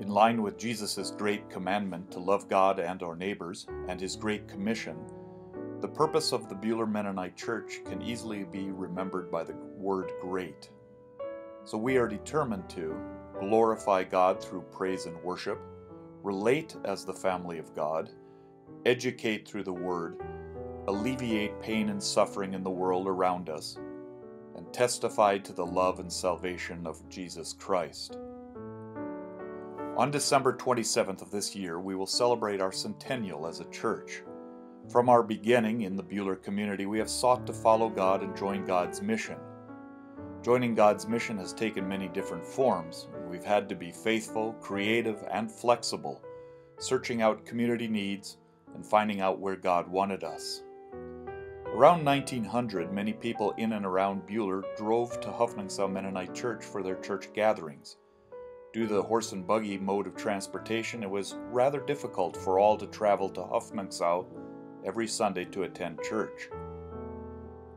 In line with Jesus' great commandment to love God and our neighbors, and his great commission, the purpose of the Buhler Mennonite Church can easily be remembered by the word great. So we are determined to glorify God through praise and worship, relate as the family of God, educate through the Word, alleviate pain and suffering in the world around us, and testify to the love and salvation of Jesus Christ. On December 27th of this year, we will celebrate our centennial as a church. From our beginning in the Buhler community, we have sought to follow God and join God's mission. Joining God's mission has taken many different forms. We've had to be faithful, creative, and flexible, searching out community needs and finding out where God wanted us. Around 1900, many people in and around Buhler drove to Hoffnungsau Mennonite Church for their church gatherings. Due to the horse and buggy mode of transportation, it was rather difficult for all to travel to Hoffnungsau every Sunday to attend church.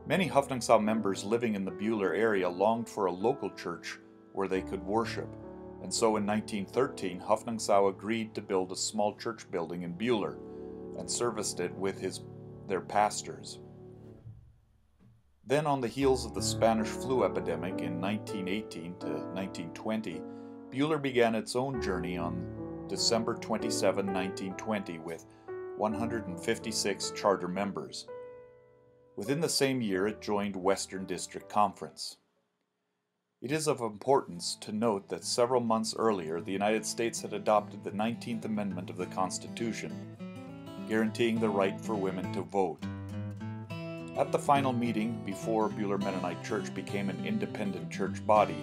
Many Hoffnungsau members living in the Buhler area longed for a local church where they could worship, and so in 1913, Hoffnungsau agreed to build a small church building in Buhler and serviced it with their pastors. Then, on the heels of the Spanish flu epidemic in 1918 to 1920, Buhler began its own journey on December 27, 1920, with 156 charter members. Within the same year, it joined Western District Conference. It is of importance to note that several months earlier, the United States had adopted the 19th Amendment of the Constitution, guaranteeing the right for women to vote. At the final meeting before Buhler Mennonite Church became an independent church body,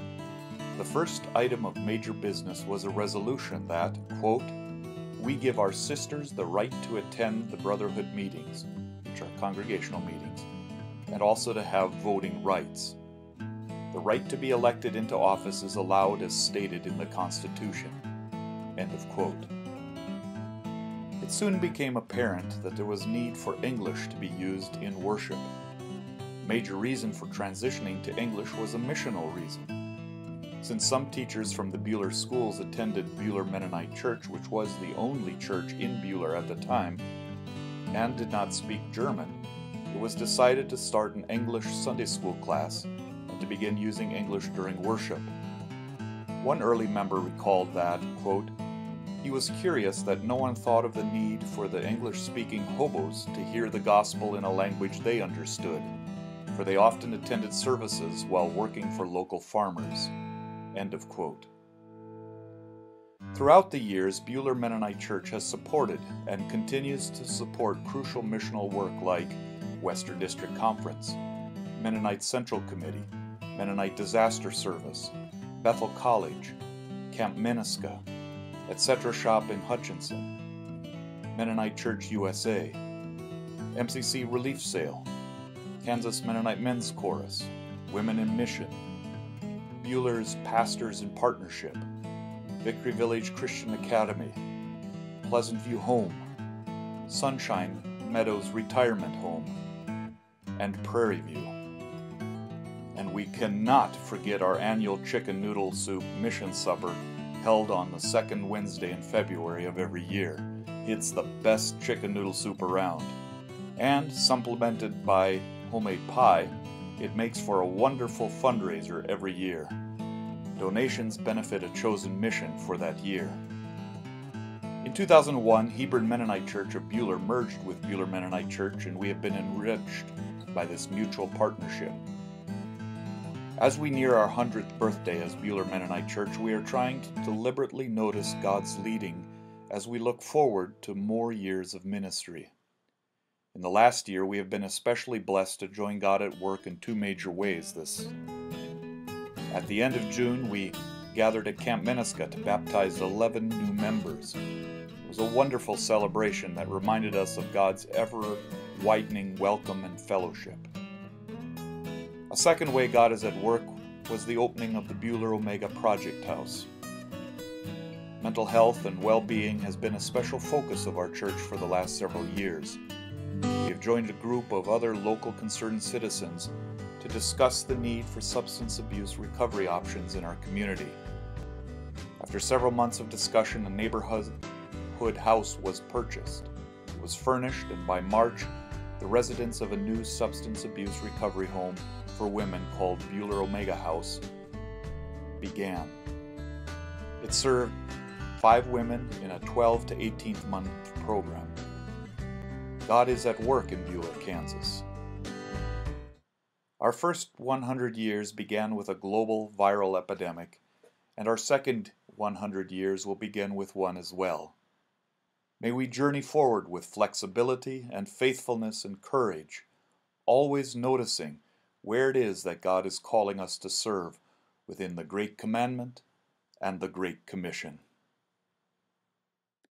the first item of major business was a resolution that, quote, "We give our sisters the right to attend the Brotherhood meetings," which are congregational meetings, and also to have voting rights. The right to be elected into office is allowed as stated in the Constitution. End of quote. It soon became apparent that there was need for English to be used in worship. A major reason for transitioning to English was a missional reason. Since some teachers from the Buhler schools attended Buhler Mennonite Church, which was the only church in Buhler at the time, and did not speak German, it was decided to start an English Sunday school class and to begin using English during worship. One early member recalled that, quote, "He was curious that no one thought of the need for the English-speaking hobos to hear the gospel in a language they understood, for they often attended services while working for local farmers." End of quote. Throughout the years, Buhler Mennonite Church has supported and continues to support crucial missional work like Western District Conference, Mennonite Central Committee, Mennonite Disaster Service, Bethel College, Camp Meniska, etc. Shop in Hutchinson, Mennonite Church USA, MCC Relief Sale, Kansas Mennonite Men's Chorus, Women in Mission, Buhler's Pastors in Partnership, Victory Village Christian Academy, Pleasant View Home, Sunshine Meadows Retirement Home, and Prairie View. And we cannot forget our annual chicken noodle soup mission supper held on the second Wednesday in February of every year. It's the best chicken noodle soup around. And supplemented by homemade pie, it makes for a wonderful fundraiser every year. Donations benefit a chosen mission for that year. In 2001, Hebron Mennonite Church of Buhler merged with Buhler Mennonite Church, and we have been enriched by this mutual partnership. As we near our 100th birthday as Buhler Mennonite Church, we are trying to deliberately notice God's leading as we look forward to more years of ministry. In the last year, we have been especially blessed to join God at work in two major ways. At the end of June, we gathered at Camp Meniska to baptize 11 new members. It was a wonderful celebration that reminded us of God's ever-widening welcome and fellowship. A second way God is at work was the opening of the Buhler Omega Project House. Mental health and well-being has been a special focus of our church for the last several years. We have joined a group of other local concerned citizens to discuss the need for substance abuse recovery options in our community. After several months of discussion, a neighborhood house was purchased. It was furnished, and by March, the residents of a new substance abuse recovery home for women called Buhler Omega House began. It served 5 women in a 12 to 18th month program. God is at work in Buhler, Kansas. Our first 100 years began with a global viral epidemic, and our second 100 years will begin with one as well. May we journey forward with flexibility and faithfulness and courage, always noticing where it is that God is calling us to serve within the Great Commandment and the Great Commission.